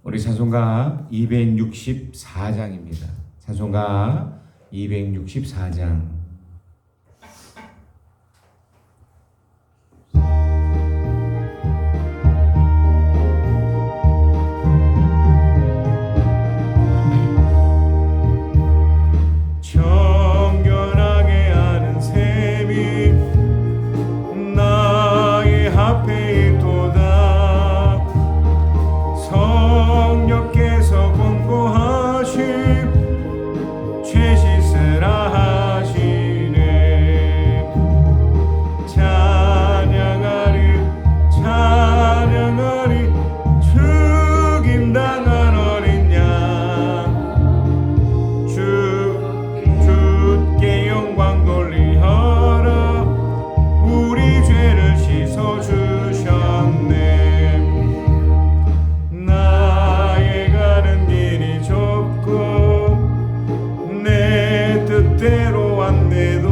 우리 찬송가 264장입니다. 찬송가 264장. 정결하게 하는 셈이 나의 앞에 있도다. 성령께서 권고하심 죄 씻으라 하시네. 찬양하리 찬양하리 죽임당한 어린 양 주께 영광 돌리어라. 우리 죄를 씻어주셨네. 나의 가는 길이 좁고 내 뜻대로 안 돼도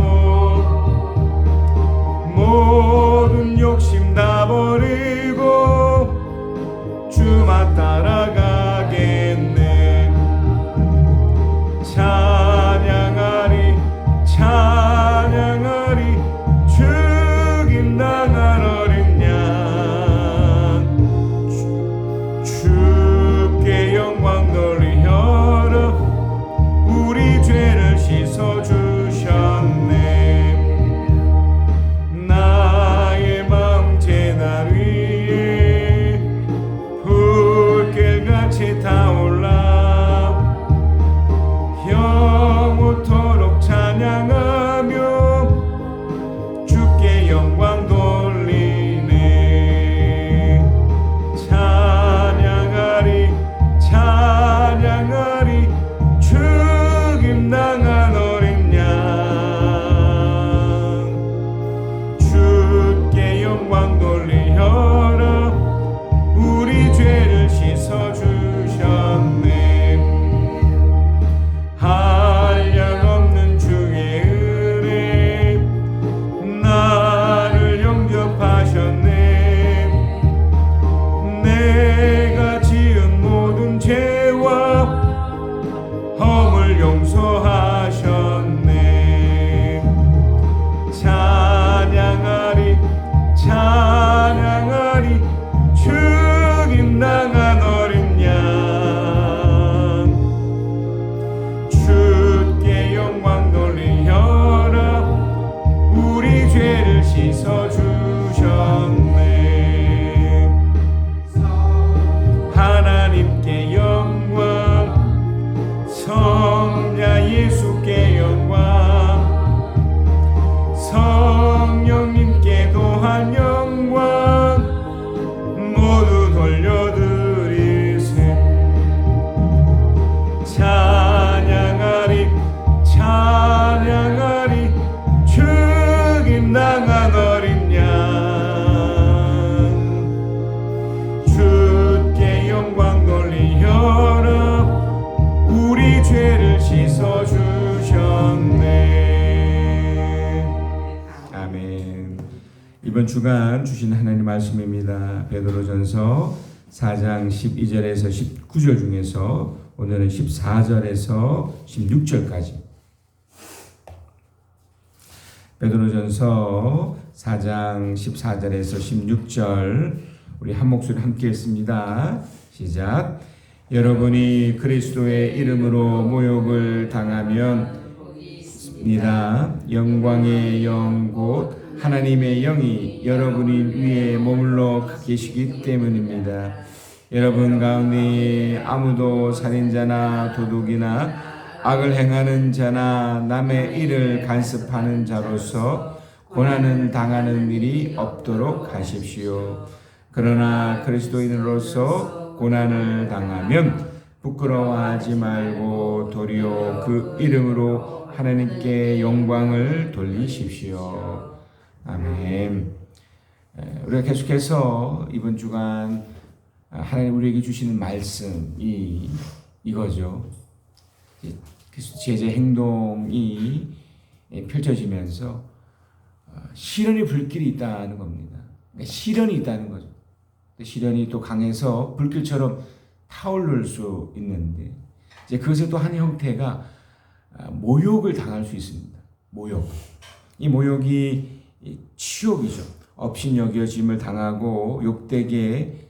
모든 욕심 다 버리고 주만 따라가겠네. 찬양하리 찬양하리 죽임당한 어린 양 주께 영광 돌리어라. 우리 죄를 씻어주셨네. 나의 마음 제단 위에 불길같이 타올라. 영원토록 찬양하며 주께 영광 돌리네. 찬양하리 찬양하리 죽임당한 어린 양 주께 영광 돌리어라. 우리 죄를 씻어주셨네. 한량없는 주의 은혜 나를 영접하셨네. 내가 지은 모든 죄와 허물 용서하셨네. 찬양하리 찬양하리 죽임당한 어린 양 주께 영광 돌리어라. 우리 죄를 씻어주셨네. 하나님께 영광 성자 예수께 영광 성령님께 또한 영광 모두 돌려드리세. 찬양하리 찬양하리 죽임당한 어린 양 주께 영광 돌리어라. 우리 죄를 씻어주셨네. 아멘. 이번 주간 주신 하나님 말씀입니다. 베드로전서 4장 12절에서 19절 중에서 오늘은 14절에서 16절까지. 베드로전서 4장 14절에서 16절 우리 한 목소리 함께 읽습니다. 시작. 여러분이 그리스도의 이름으로 모욕을 당하면 영광의 영 곧 하나님의 영이 여러분 위에 머물러 계시기 때문입니다. 여러분 가운데 아무도 살인자나 도둑이나 악을 행하는 자나 남의 일을 간섭하는 자로서 고난은 당하는 일이 없도록 하십시오. 그러나 그리스도인으로서 고난을 당하면 부끄러워하지 말고 도리어 그 이름으로 하나님께 영광을 돌리십시오. 아멘. 우리가 계속해서 이번 주간 하나님 우리에게 주시는 말씀이 이거죠. 제재 행동이 펼쳐지면서 시련의 불길이 있다는 겁니다. 시련이 있다는 거죠. 시련이 또 강해서 불길처럼 타오를 수 있는데 이제 그것의 또 한 형태가 모욕을 당할 수 있습니다. 모욕. 이 모욕이 치욕이죠. 업신여겨짐을 당하고 욕되게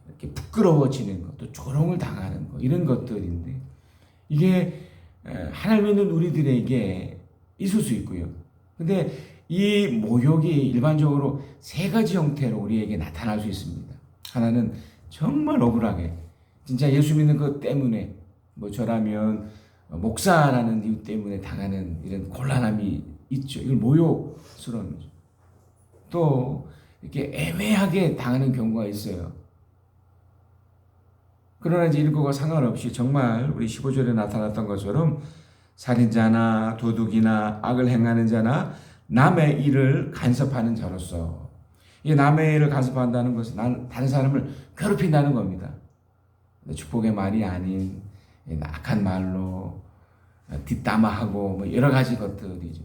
이렇게 부끄러워지는 것, 또 조롱을 당하는 것 이런 것들인데 이게 하나님 믿는 우리들에게 있을 수 있고요. 근데 이 모욕이 일반적으로 세 가지 형태로 우리에게 나타날 수 있습니다. 하나는 정말 억울하게 진짜 예수 믿는 것 때문에 뭐 저라면 목사라는 이유 때문에 당하는 이런 곤란함이 있죠. 이걸 모욕스러움이죠. 또 이렇게 애매하게 당하는 경우가 있어요. 그러나 이제 이런 거와 상관없이 정말 우리 15절에 나타났던 것처럼 살인자나 도둑이나 악을 행하는 자나 남의 일을 간섭하는 자로서 이 남의 일을 간섭한다는 것은 다른 사람을 괴롭힌다는 겁니다. 축복의 말이 아닌 악한 말로 뒷담화하고 뭐 여러 가지 것들이죠.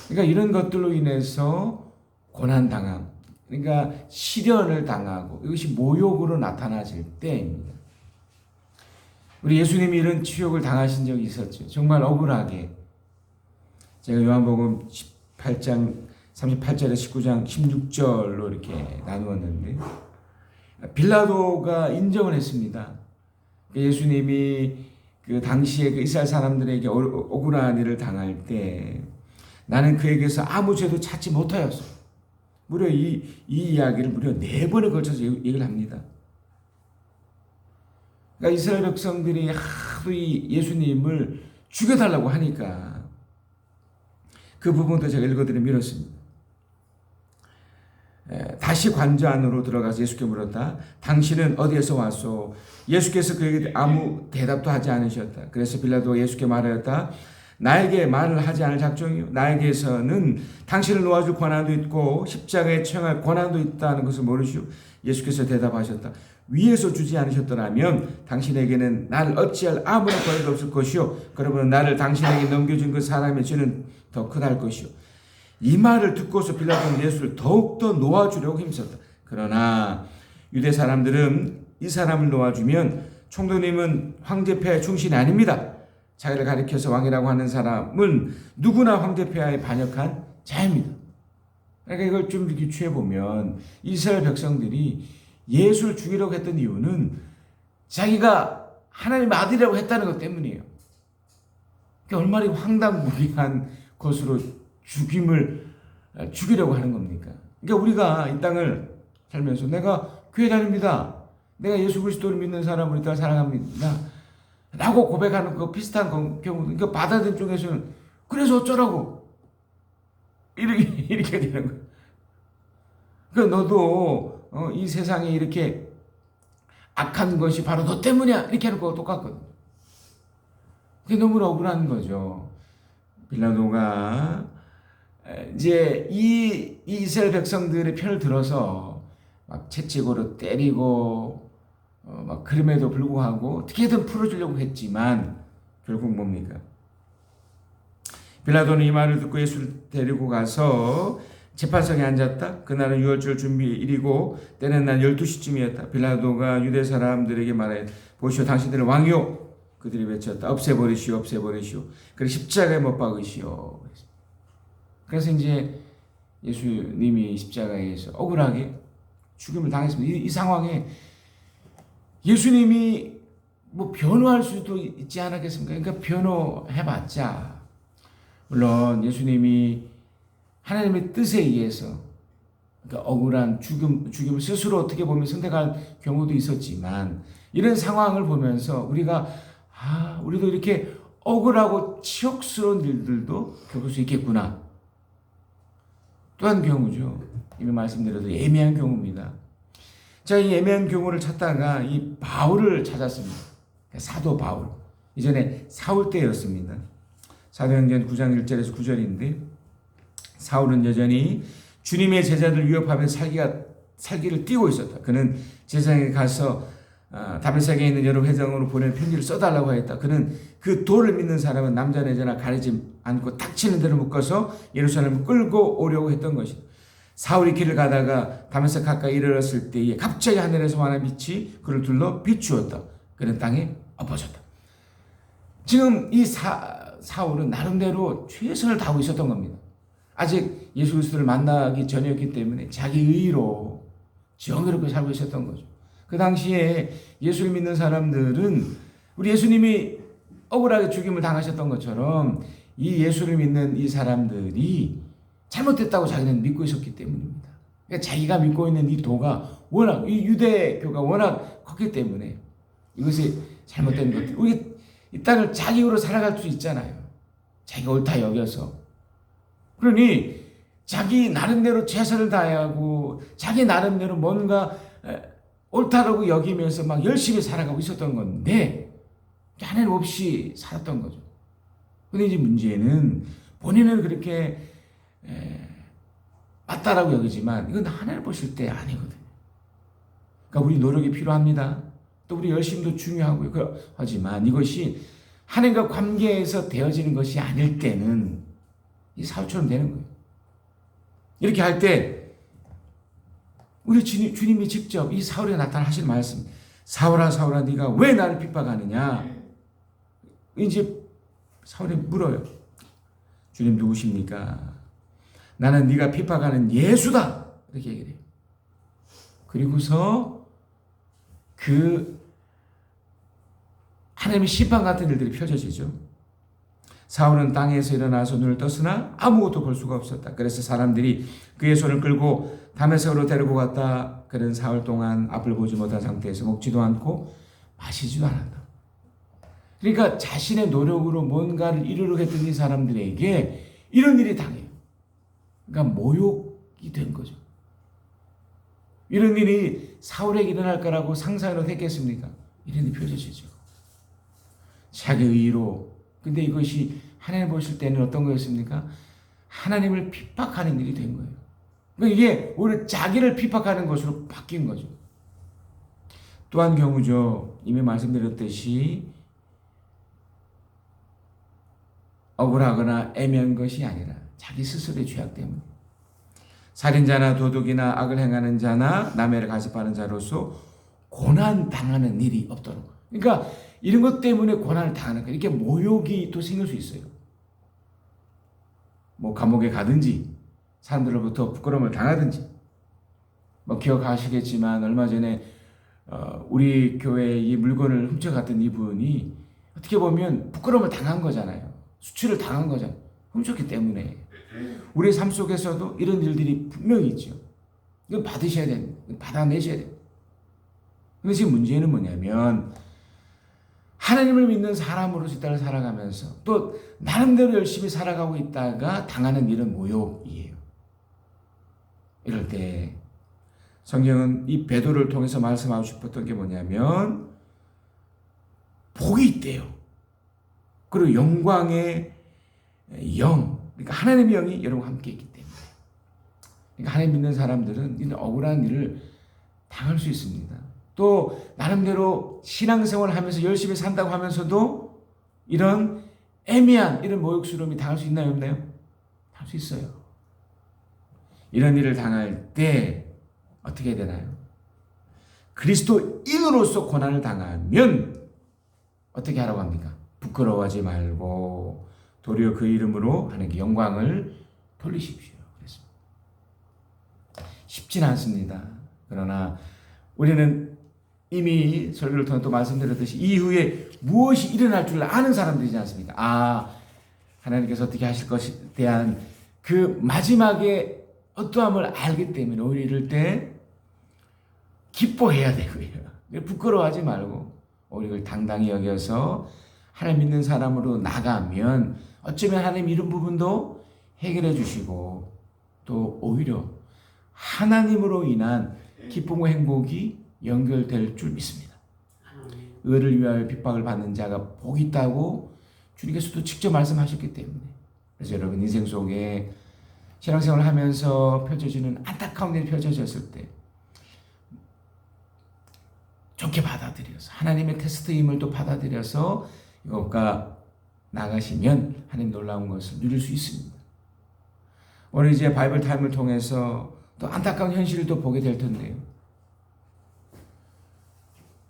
그러니까 이런 것들로 인해서 고난당함, 그러니까 시련을 당하고 이것이 모욕으로 나타나질 때입니다. 우리 예수님이 이런 치욕을 당하신 적이 있었죠. 정말 억울하게. 제가 요한복음 18장 38절에 19장 16절로 이렇게 나누었는데 빌라도가 인정을 했습니다. 예수님이 그 당시에 그 이스라엘 사람들에게 억울한 일을 당할 때 나는 그에게서 아무 죄도 찾지 못하였어. 무려 이 이야기를 무려 4번에 걸쳐서 얘기를 합니다. 그러니까 이스라엘 백성들이 하도 이 예수님을 죽여달라고 하니까 그 부분도 제가 읽어드리면 이렇습니다. 다시 관저 안으로 들어가서 예수께 물었다. 당신은 어디에서 왔소? 예수께서 그에게 아무 대답도 하지 않으셨다. 그래서 빌라도가 예수께 말하였다. 나에게 말을 하지 않을 작정이요. 나에게서는 당신을 놓아줄 권한도 있고 십자가에 처형할 권한도 있다는 것을 모르시오. 예수께서 대답하셨다. 위에서 주지 않으셨더라면 당신에게는 나를 어찌할 아무런 권리도 없을 것이요. 그러면 나를 당신에게 넘겨준 그 사람의 죄는 더 크다 것이요. 이 말을 듣고서 빌라도는 예수를 더욱더 놓아주려고 힘썼다. 그러나 유대 사람들은 이 사람을 놓아주면 총독님은 황제폐하의 충신이 아닙니다. 자기를 가리켜서 왕이라고 하는 사람은 누구나 황제폐하에 반역한 자입니다. 그러니까 이걸 좀 이렇게 취해보면 이스라엘 백성들이 예수를 죽이려고 했던 이유는 자기가 하나님의 아들이라고 했다는 것 때문이에요. 그러니까 얼마나 황당무계한 것으로 죽이려고 하는 겁니까? 그러니까 우리가 이 땅을 살면서 내가 교회 다닙니다. 내가 예수 그리스도를 믿는 사람을 이 땅을 사랑합니다. 라고 고백하는 그 비슷한 경우도 그러니까 받아들인 쪽에서는 그래서 어쩌라고 이렇게 되는 거예요. 그러니까 너도 이 세상에 이렇게 악한 것이 바로 너 때문이야 이렇게 하는 거와 똑같거든. 그게 너무 억울한 거죠. 빌라도가 이제 이 이스라엘 백성들의 편을 들어서 막 채찍으로 때리고 막 그럼에도 불구하고 어떻게든 풀어주려고 했지만 결국 뭡니까? 빌라도는 이 말을 듣고 예수를 데리고 가서 재판석에 앉았다. 그날은 유월절 준비일이고 때는 난 12시쯤이었다. 빌라도가 유대 사람들에게 말해 보시오 당신들은 왕이요. 그들이 외쳤다. 없애버리시오 없애버리시오. 그래서 십자가에 못 박으시오. 그래서 이제 예수님이 십자가에서 억울하게 죽임을 당했습니다. 이 상황에 예수님이 뭐 변호할 수도 있지 않았겠습니까? 그러니까 변호해봤자 물론 예수님이 하나님의 뜻에 의해서 그러니까 억울한 죽임을 스스로 어떻게 보면 선택할 경우도 있었지만 이런 상황을 보면서 우리가 우리도 이렇게 억울하고 치욕스러운 일들도 겪을 수 있겠구나. 또 한 경우죠. 이미 말씀드려도 애매한 경우입니다. 자, 이 애매한 경우를 찾다가 이 바울을 찾았습니다. 사도 바울. 이전에 사울 때였습니다. 사도행전 9장 1절에서 9절인데 사울은 여전히 주님의 제자들 위협하며 살기를 띄고 있었다. 그는 제사장에 가서 다메섹에 있는 여러 회장으로 보낼 편지를 써달라고 했다. 그는 그 도를 믿는 사람은 남자 여자나 가리지 않고 닥치는 대로 묶어서 예루살렘을 끌고 오려고 했던 것이다. 사울이 길을 가다가 다메섹 가까이 이르렀을 때에 갑자기 하늘에서 환한 빛이 그를 둘러 비추었다. 그는 땅에 엎어졌다. 지금 이 사울은 나름대로 최선을 다하고 있었던 겁니다. 아직 예수 그리스도를 만나기 전이었기 때문에 자기 의로 정의롭게 살고 있었던 거죠. 그 당시에 예수를 믿는 사람들은 우리 예수님이 억울하게 죽임을 당하셨던 것처럼 이 예수를 믿는 이 사람들이 잘못됐다고 자기는 믿고 있었기 때문입니다. 그러니까 자기가 믿고 있는 이 도가 워낙, 이 유대교가 워낙 컸기 때문에 이것이 잘못된 것들. 우리 이 땅을 자기 의로 살아갈 수 있잖아요. 자기가 옳다 여겨서. 그러니 자기 나름대로 최선을 다하고 자기 나름대로 뭔가 옳다라고 여기면서 막 열심히 살아가고 있었던 건데 하나님 없이 살았던 거죠. 근데 이제 문제는 본인은 그렇게 맞다라고 여기지만 이건 하나님 보실 때 아니거든요. 그러니까 우리 노력이 필요합니다. 또 우리 열심도 중요하고요. 하지만 이것이 하나님과 관계에서 되어지는 것이 아닐 때는 이 사울처럼 되는 거예요. 이렇게 할 때 우리 주님이 직접 이 사울에 나타나 하실 말씀, 사울아 사울아 네가 왜 나를 핍박하느냐. 이제 사울이 물어요. 주님 누구십니까? 나는 네가 핍박하는 예수다. 이렇게 얘기를 해요. 그리고서 그 하나님의 심판 같은 일들이 펼쳐지죠. 사울은 땅에서 일어나서 눈을 떴으나 아무것도 볼 수가 없었다. 그래서 사람들이 그의 손을 끌고 다메섹으로 데리고 갔다. 그는 사흘 동안 앞을 보지 못한 상태에서 먹지도 않고 마시지도 않았다. 그러니까 자신의 노력으로 뭔가를 이루려고 했던 이 사람들에게 이런 일이 당해요. 그러니까 모욕이 된 거죠. 이런 일이 사울에게 일어날 거라고 상상으로 했겠습니까? 이런 일이 펼쳐지죠. 자기 의로. 근데 이것이 하나님 보실 때는 어떤 거였습니까? 하나님을 핍박하는 일이 된 거예요. 그러니까 이게 오히려 자기를 핍박하는 것으로 바뀐 거죠. 또 한 경우죠. 이미 말씀드렸듯이 억울하거나 애매한 것이 아니라 자기 스스로의 죄악 때문에 살인자나 도둑이나 악을 행하는 자나 남해를 가십하는 자로서 고난 당하는 일이 없도록. 그러니까 이런 것 때문에 고난을 당하는 거예요. 이렇게 모욕이 또 생길 수 있어요. 뭐 감옥에 가든지 사람들로부터 부끄러움을 당하든지. 뭐 기억하시겠지만 얼마 전에 우리 교회에 이 물건을 훔쳐갔던 이분이 어떻게 보면 부끄러움을 당한 거잖아요. 수치를 당한 거잖아요. 훔쳤기 때문에. 우리 삶 속에서도 이런 일들이 분명히 있죠. 이건 받으셔야 됩니다. 받아내셔야 됩니다. 근데 지금 문제는 뭐냐면 하나님을 믿는 사람으로서 이 땅을 살아가면서 또 나름대로 열심히 살아가고 있다가 당하는 이런 모욕이에요. 이럴 때 성경은 이 베드로를 통해서 말씀하고 싶었던 게 뭐냐면 복이 있대요. 그리고 영광의 영, 그러니까 하나님의 영이 여러분과 함께 있기 때문에. 그러니까 하나님 믿는 사람들은 이런 억울한 일을 당할 수 있습니다. 또 나름대로 신앙생활을 하면서 열심히 산다고 하면서도 이런 애매한 이런 모욕스러움이 당할 수 있나요? 없나요? 당할 수 있어요. 이런 일을 당할 때 어떻게 해야 되나요? 그리스도인으로서 고난을 당하면 어떻게 하라고 합니까? 부끄러워하지 말고 도리어 그 이름으로 하나님께 영광을 돌리십시오. 그랬습니다. 쉽진 않습니다. 그러나 우리는 이미 설교를 통해 또 말씀드렸듯이 이후에 무엇이 일어날 줄 아는 사람들이지 않습니까? 하나님께서 어떻게 하실 것에 대한 그 마지막에 어떠함을 알기 때문에 오히려 이럴 때 기뻐해야 되고요. 부끄러워하지 말고 오히려 이걸 당당히 여겨서 하나님 믿는 사람으로 나가면 어쩌면 하나님 이런 부분도 해결해 주시고 또 오히려 하나님으로 인한 기쁨과 행복이 연결될 줄 믿습니다. 의를 위하여 핍박을 받는 자가 복이 있다고 주님께서도 직접 말씀하셨기 때문에. 그래서 여러분 인생 속에 신앙생활을 하면서 펼쳐지는 안타까운 일이 펼쳐졌을 때 좋게 받아들여서 하나님의 테스트임을 또 받아들여서 이것과 나가시면 하나님 놀라운 것을 누릴 수 있습니다. 오늘 이제 바이블 타임을 통해서 또 안타까운 현실을 또 보게 될 텐데요.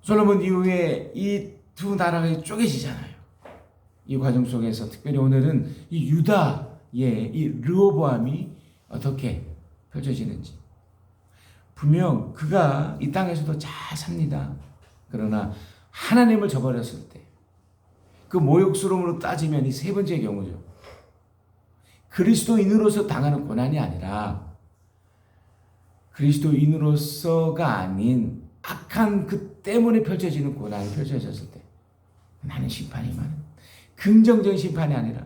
솔로몬 이후에 이 두 나라가 쪼개지잖아요. 이 과정 속에서 특별히 오늘은 이 유다의 이 르호보암이 어떻게 펼쳐지는지. 분명 그가 이 땅에서도 잘 삽니다. 그러나 하나님을 저버렸을 때 그 모욕스러움으로 따지면 이 세 번째 경우죠. 그리스도인으로서 당하는 고난이 아니라 그리스도인으로서가 아닌 악한 그 때문에 펼쳐지는 고난이 펼쳐졌을 때 나는 심판이 임하는, 긍정적인 심판이 아니라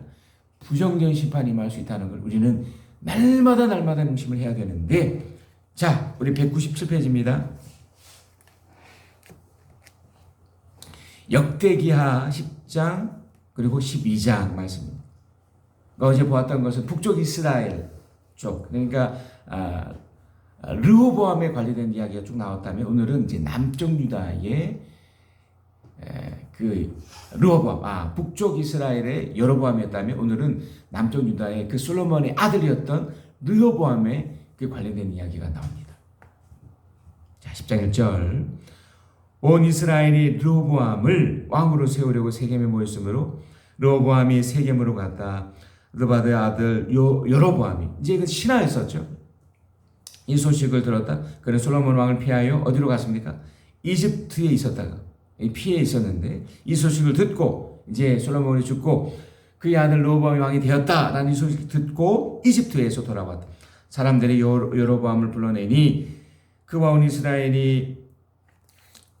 부정적인 심판이 임할 수 있다는 걸 우리는 날마다 명심을 해야 되는데, 자, 우리 197페이지입니다. 역대기하 10장 그리고 12장 말씀입니다. 어제 보았던 것은 북쪽 이스라엘 쪽, 그러니까 르호보암에 관련된 이야기가 쭉 나왔다면, 오늘은 이제 남쪽 유다의 그 르호보암, 북쪽 이스라엘의 여로보암이었다면 오늘은 남쪽 유다의 그 솔로몬의 아들이었던 르호보암에 그 관련된 이야기가 나옵니다. 자, 10장 1절. 온 이스라엘이 르호보암을 왕으로 세우려고 세겜에 모였으므로 르호보암이 세겜으로 갔다. 느바드의 아들 여로보암이, 이제 그 신하였었죠. 이 소식을 들었다. 그는 솔로몬 왕을 피하여 어디로 갔습니까? 이집트에 있었다가 피해 있었는데, 이 소식을 듣고 이제 솔로몬이 죽고 그의 아들 르호보암이 왕이 되었다라는 이 소식을 듣고 이집트에서 돌아왔다. 사람들이 여로보암을 불러내니 그와 온 이스라엘이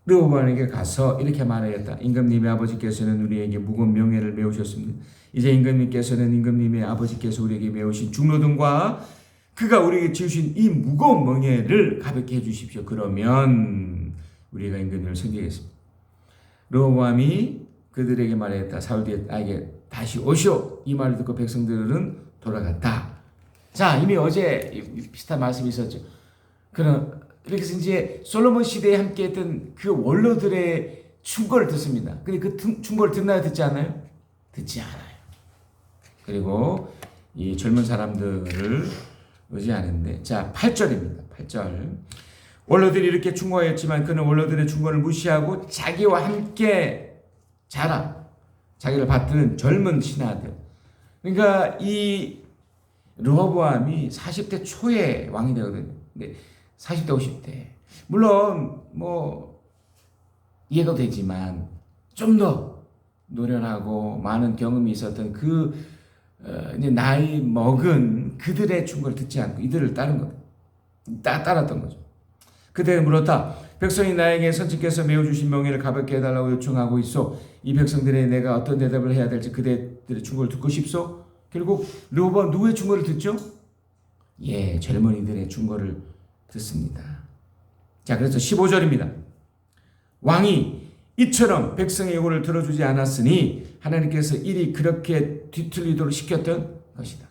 르호보암에게 가서 이렇게 말하였다. 임금님의 아버지께서는 우리에게 무거운 명예를 메우셨습니다. 이제 임금님께서는 임금님의 아버지께서 우리에게 메우신 중노등과 그가 우리에게 지으신 이 무거운 명예를 가볍게 해주십시오. 그러면 우리가 임금님을 섬기겠습니다. 르호보암이 그들에게 말했다. 사울 뒤에 나에게 다시 오시오. 이 말을 듣고 백성들은 돌아갔다. 자, 이미 어제 비슷한 말씀이 있었죠. 그렇게 해서 이제 솔로몬 시대에 함께했던 그 원로들의 충고를 듣습니다. 근데 그 충고를 듣나요? 듣지 않아요? 듣지 않아요. 그리고 이 젊은 사람들을 의지하는데, 자, 8절입니다. 8절. 원로들이 이렇게 충고하였지만 그는 원로들의 충고를 무시하고 자기와 함께 자기를 받드는 젊은 신하들. 그러니까 이 르호보암이 40대 초에 왕이 되거든요. 근데 40대 50대. 물론 뭐 이해가 되지만 좀 더 노련하고 많은 경험이 있었던 이제 나이 먹은 그들의 충고를 듣지 않고 이들을 따랐던 거죠. 그대는 물었다. 백성이 나에게 선지께서 메워 주신 명예를 가볍게 해달라고 요청하고 있어. 이 백성들에 내가 어떤 대답을 해야 될지 그들의 충고를 듣고 싶소. 결국 르호보암 누구의 충고를 듣죠? 예, 젊은이들의 충고를 듣습니다. 자, 그래서 15절입니다. 왕이 이처럼 백성의 요구를 들어주지 않았으니 하나님께서 일이 그렇게 뒤틀리도록 시켰던 것이다.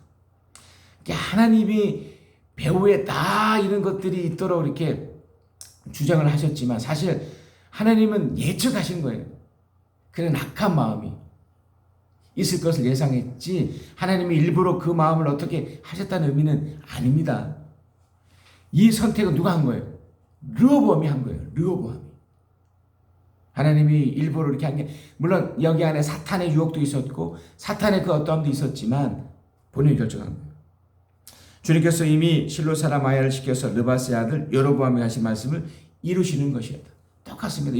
하나님이 배후에 다 이런 것들이 있도록 이렇게 주장을 하셨지만 사실 하나님은 예측하신 거예요. 그런 악한 마음이 있을 것을 예상했지 하나님이 일부러 그 마음을 어떻게 하셨다는 의미는 아닙니다. 이 선택은 누가 한 거예요? 르호보암이 한 거예요. 르호보암이. 하나님이 일부러 이렇게 한 게, 물론 여기 안에 사탄의 유혹도 있었고 사탄의 그 어떠함도 있었지만 본인이 결정한 거예요. 주님께서 이미 실로 사람 아야를 시켜서 느바스의 아들 여로보암에게 하신 말씀을 이루시는 것이었다. 똑같습니다.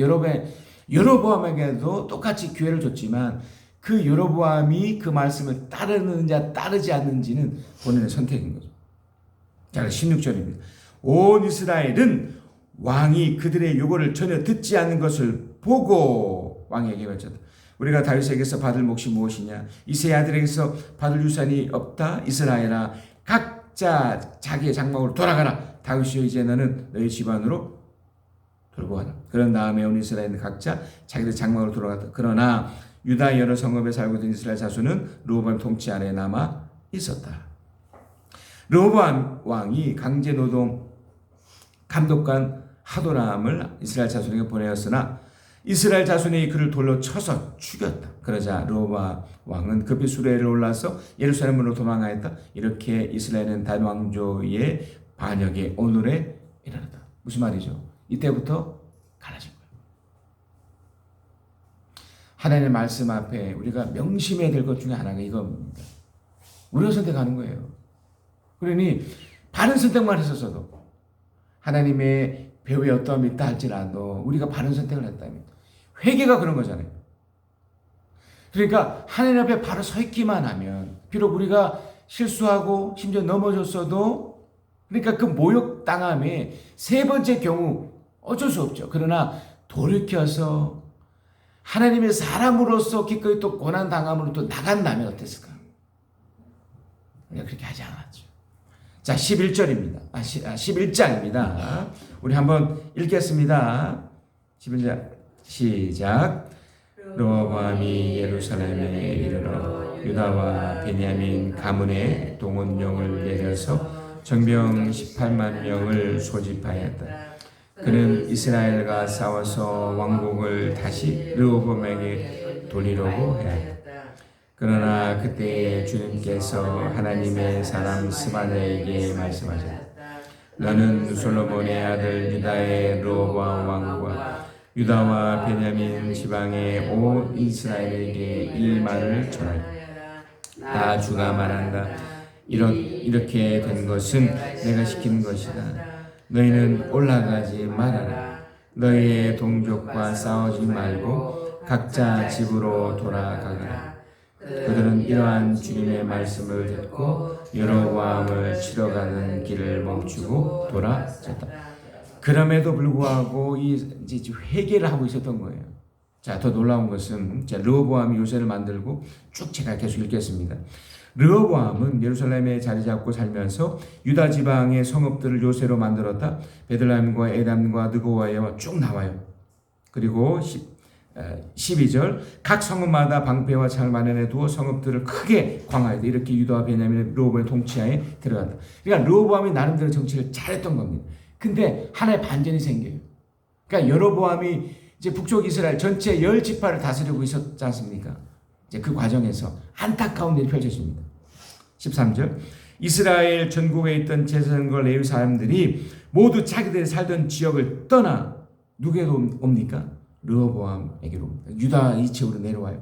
여로보암에게도 똑같이 기회를 줬지만 그 여로보암이 그 말씀을 따르는지 따르지 않는지는 본인의 선택인 거죠. 자, 16절입니다. 온 이스라엘은 왕이 그들의 요구를 전혀 듣지 않는 것을 보고 왕에게 외쳤다. 우리가 다윗에게서 받을 몫이 무엇이냐? 이새의 아들에게서 받을 유산이 없다. 이스라엘아, 각자 자기의 장막으로 돌아가라. 다윗이여, 이제 너는 너희 집안으로 돌고 가라. 그런 다음에 온 이스라엘은 각자 자기들 장막으로 돌아갔다. 그러나 유다 여러 성읍에 살고 있던 이스라엘 자손은 르호보암 통치 아래에 남아 있었다. 르호보암 왕이 강제 노동 감독관 하도람을 이스라엘 자손에게 보내었으나 이스라엘 자손이 그를 돌로 쳐서 죽였다. 그러자 르호보암 왕은 급히 수레를 올라서 예루살렘으로 도망하였다. 이렇게 이스라엘은 다윗 왕조의 반역의 오늘에 이르렀다. 무슨 말이죠? 이때부터 갈라진 거예요. 하나님의 말씀 앞에 우리가 명심해야 될 것 중에 하나가 이겁니다. 우리가 선택하는 거예요. 그러니 바른 선택만 했었어도 하나님의 배후에 어떠함이 있다 할지라도 우리가 바른 선택을 했다면 회개가 그런 거잖아요. 그러니까 하나님 앞에 바로 서 있기만 하면 비록 우리가 실수하고 심지어 넘어졌어도 그러니까 그 모욕당함의 세 번째 경우 어쩔 수 없죠. 그러나 돌이켜서 하나님의 사람으로서 기꺼이 또 고난당함으로 또 나간다면 어땠을까? 우리가 그렇게 하지 않았죠. 자, 11절입니다. 11장입니다. 우리 한번 읽겠습니다. 11장 시작. 르호보암이 예루살렘에 이르러 유다와 베냐민 가문에 동원령을 내려서 정병 18만 명을 소집하였다. 그는 이스라엘과 싸워서 왕국을 다시 르호보암에게 돌리려고 하였다. 그러나 그때에 주님께서 하나님의 사람 스바냐에게 말씀하셨다. 너는 솔로몬의 아들 유다의 르호보암 왕과 유다와 베냐민 지방의 온 이스라엘에게 이 말을 전하라. 다 주가 말한다. 이렇게 된 것은 내가 시키는 것이다. 너희는 올라가지 말아라. 너희의 동족과 싸우지 말고 각자 집으로 돌아가거라. 그들은 이러한 주님의 말씀을 듣고 여로보암을 치러 가는 길을 멈추고 돌아섰다. 그럼에도 불구하고 이제 회개를 하고 있었던 거예요. 자, 더 놀라운 것은 르호보암이 요새를 만들고 쭉 제가 계속 읽겠습니다. 르호보암은 예루살렘에 자리 잡고 살면서 유다 지방의 성읍들을 요새로 만들었다. 베들레헴과 에담과 느고와에와 쭉 나와요. 그리고 12절 각 성읍마다 방패와 창을 마련해 두어 성읍들을 크게 광화했다. 이렇게 유다와 베냐민의 르호보암의 통치하에 들어간다. 그러니까 르호보암이 나름대로 정치를 잘했던 겁니다. 근데 하나의 반전이 생겨요. 그러니까 여로보암이 이제 북쪽 이스라엘 전체 10지파를 다스리고 있었지 않습니까? 이제 그 과정에서 안타까운 일이 펼쳐집니다. 13절 이스라엘 전국에 있던 제사장과 레위 사람들이 모두 자기들이 살던 지역을 떠나 누구에게로 옵니까? 르호보암에게로 옵니다. 유다 이쪽으로 내려와요.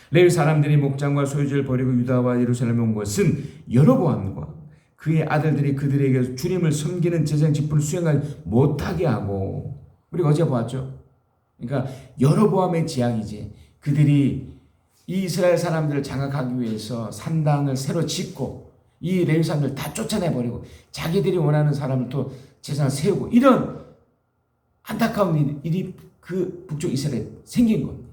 레위 사람들이 목장과 소유지를 버리고 유다와 예루살렘에 온 것은 여로보암과 그의 아들들이 그들에게 주님을 섬기는 제사장 직분을 수행하지 못하게 하고, 우리가 어제 보았죠. 그러니까 여로보암의 지향이지. 그들이 이 이스라엘 사람들을 장악하기 위해서 산당을 새로 짓고 이 레위 사람들 다 쫓아내버리고 자기들이 원하는 사람을 또 제사장을 세우고 이런 안타까운 일이 그 북쪽 이스라엘에 생긴 겁니다.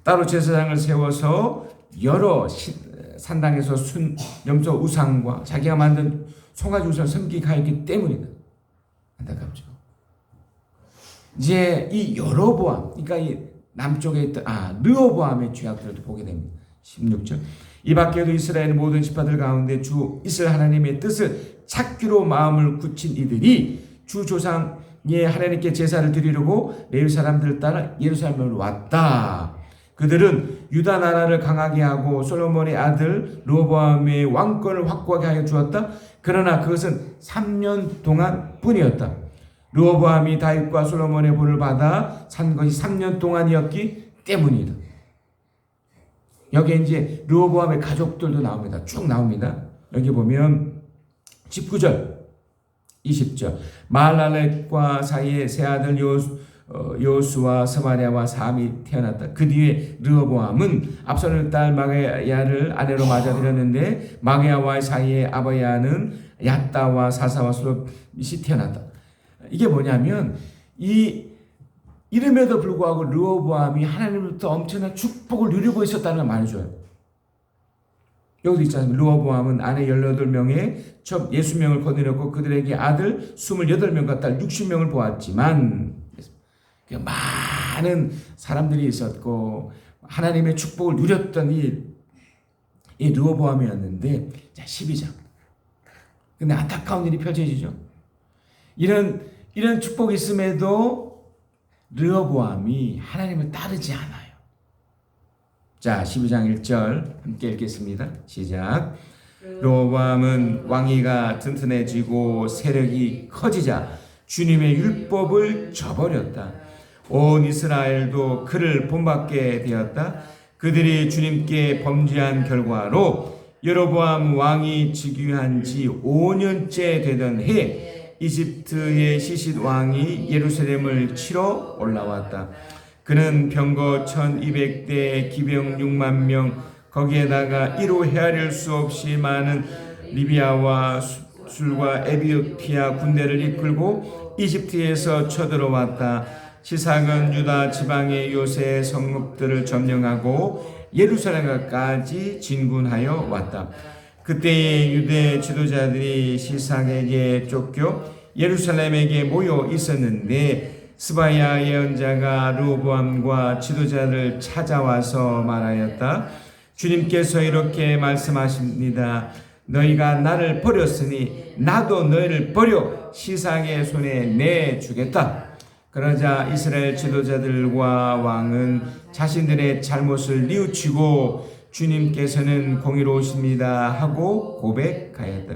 따로 제사장을 세워서 여러 산당에서 염소 우상과 자기가 만든 송아지 우상을 섬기게 하였기 때문이다. 안타깝죠. 이제 이 여로보암, 그러니까 이 남쪽에 있던 르호보암의 죄악들을 보게 됩니다. 16절 이 밖에도 이스라엘 모든 지파들 가운데 주 이스라엘 하나님의 뜻을 찾기로 마음을 굳힌 이들이 주 조상의 하나님께 제사를 드리려고 레위 사람들을 따라 예루살렘으로 왔다. 그들은 유다 나라를 강하게 하고 솔로몬의 아들 르호보암의 왕권을 확고하게 하여 주었다. 그러나 그것은 3년 동안 뿐이었다. 르호보암이 다윗과 솔로몬의 본을 받아 산 것이 3년 동안이었기 때문이다. 여기에 이제 르호보암의 가족들도 나옵니다. 쭉 나옵니다. 여기 보면 19절, 20절 마할랄렉과 사이에 세 아들 요수와 스마리아와 사함이 태어났다. 그 뒤에 르호보암은 압살롬의 딸 마게야를 아내로 맞아들였는데 마게야와의 사이에 아바야는 야따와 사사와 슬롯이 태어났다. 이게 뭐냐면 이름에도 불구하고 르호보암이 하나님으로부터 엄청난 축복을 누리고 있었다는 걸 말해줘요. 여기도 있잖아요. 르호보암은 아내 18명에 첩 60명을 거느렸고 그들에게 아들 28명과 딸 60명을 보았지만 많은 사람들이 있었고 하나님의 축복을 누렸던 이 르호보암이었는데, 자 12장. 근데 안타까운 일이 펼쳐지죠. 이런 축복이 있음에도 르호보암이 하나님을 따르지 않아요. 자 12장 1절 함께 읽겠습니다. 시작. 르호보암은 왕위가 튼튼해지고 세력이 커지자 주님의 율법을 저버렸다. 온 이스라엘도 그를 본받게 되었다. 그들이 주님께 범죄한 결과로 여로보암 왕이 즉위한 지 5년째 되던 해 이집트의 시싯 왕이 예루살렘을 치러 올라왔다. 그는 병거 1200대, 기병 6만 명, 거기에다가 이루 헤아릴 수 없이 많은 리비아와 술과 에티오피아 군대를 이끌고 이집트에서 쳐들어왔다. 시삭은 유다 지방의 요새 성읍들을 점령하고 예루살렘까지 진군하여 왔다. 그때의 유대 지도자들이 시삭에게 쫓겨 예루살렘에게 모여 있었는데 스바야 예언자가 르호보암과 지도자를 찾아와서 말하였다. 주님께서 이렇게 말씀하십니다. 너희가 나를 버렸으니 나도 너희를 버려 시삭의 손에 내주겠다. 그러자 이스라엘 지도자들과 왕은 자신들의 잘못을 뉘우치고 주님께서는 공의로우십니다 하고 고백하였다.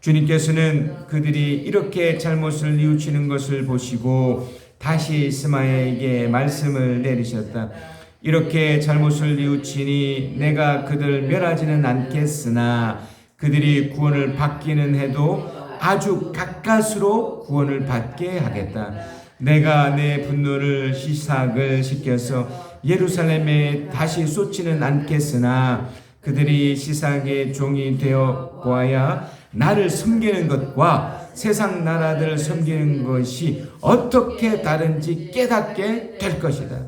주님께서는 그들이 이렇게 잘못을 뉘우치는 것을 보시고 다시 스마야에게 말씀을 내리셨다. 이렇게 잘못을 뉘우치니 내가 그들 멸하지는 않겠으나 그들이 구원을 받기는 해도 아주 가까스로 구원을 받게 하겠다. 내가 내 분노를 시삭을 시켜서 예루살렘에 다시 쏟지는 않겠으나 그들이 시삭의 종이 되어 보아야 나를 섬기는 것과 세상 나라들을 섬기는 것이 어떻게 다른지 깨닫게 될 것이다.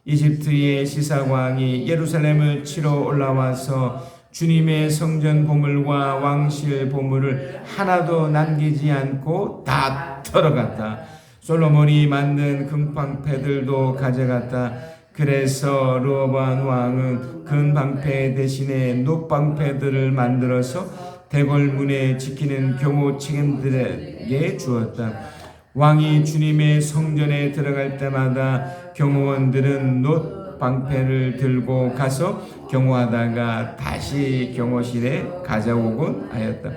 이집트의 시삭 왕이 예루살렘을 치러 올라와서 주님의 성전 보물과 왕실 보물을 하나도 남기지 않고 다 털어갔다. 솔로몬이 만든 금방패들도 가져갔다. 그래서 르호보암 왕은 금방패 대신에 녹방패들을 만들어서 대궐문에 지키는 경호 책임들에게 주었다. 왕이 주님의 성전에 들어갈 때마다 경호원들은 녹방패를 들고 가서 경호하다가 다시 경호실에 가져오곤 하였다.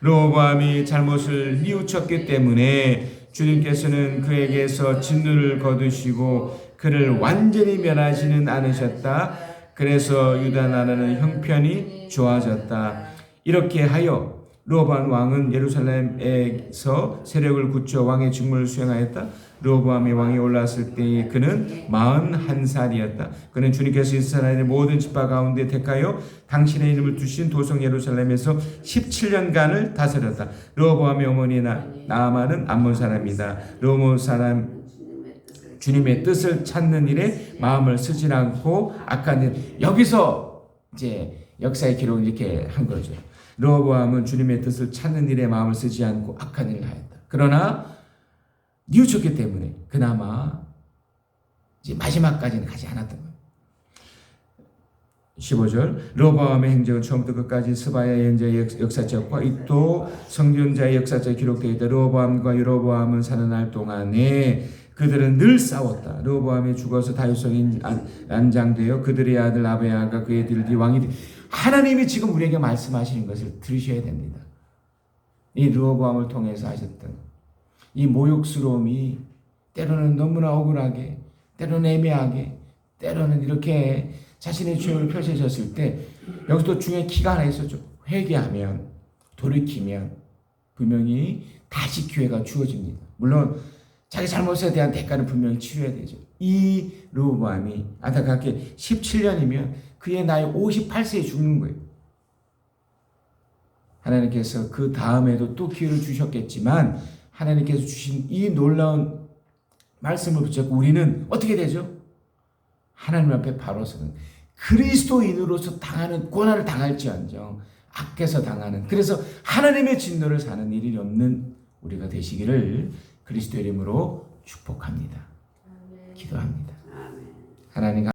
르호보암이 잘못을 뉘우쳤기 때문에 주님께서는 그에게서 진노를 거두시고 그를 완전히 멸하지는 않으셨다. 그래서 유다 나라는 형편이 좋아졌다. 이렇게 하여 르호보암 왕은 예루살렘에서 세력을 굳혀 왕의 직무를 수행하였다. 르호보암의 왕이 올라왔을 때에 그는 41살이었다. 그는 주님께서 이스라엘의 모든 지파 가운데 택하여 당신의 이름을 두신 도성 예루살렘에서 17년간을 다스렸다. 르호보암의 어머니 나아만은 암몬 사람이다. 르호보암 사람 주님의 뜻을 찾는 일에 마음을 쓰지 않고 악한 일. 여기서 이제 역사의 기록을 이렇게 한 거죠. 르호보암은 주님의 뜻을 찾는 일에 마음을 쓰지 않고 악한 일을 하였다. 그러나 뉘우쳤기 때문에 그나마 이제 마지막까지는 가지 않았던 거예요. 15절 르호보암의 행적은 처음부터 끝까지 스바야 예언자의 역사책과 또 성전자의 역사책에 기록되어 있다. 르호보암과 여로보암은 사는 날 동안에 그들은 늘 싸웠다. 르호보암이 죽어서 다윗성이 안장되어 그들의 아들 아비야가 그의 뒤를 왕이 되. 하나님이 지금 우리에게 말씀하시는 것을 들으셔야 됩니다. 이 르호보암을 통해서 하셨던 이 모욕스러움이 때로는 너무나 억울하게, 때로는 애매하게, 때로는 이렇게 자신의 죄를 펼쳐졌을 때 여기서 중요한 키가 하나 있었죠. 회개하면, 돌이키면 분명히 다시 기회가 주어집니다. 물론 자기 잘못에 대한 대가는 분명히 치러야 되죠. 이 르호보암이 안타깝게 17년이면 그의 나이 58세에 죽는 거예요. 하나님께서 그 다음에도 또 기회를 주셨겠지만 하나님께서 주신 이 놀라운 말씀을 붙잡고 우리는 어떻게 되죠? 하나님 앞에 바로 서는 그리스도인으로서 당하는 고난을 당할지언정 악해서 당하는, 그래서 하나님의 진노를 사는 일이 없는 우리가 되시기를 그리스도 이름으로 축복합니다. 기도합니다. 하나님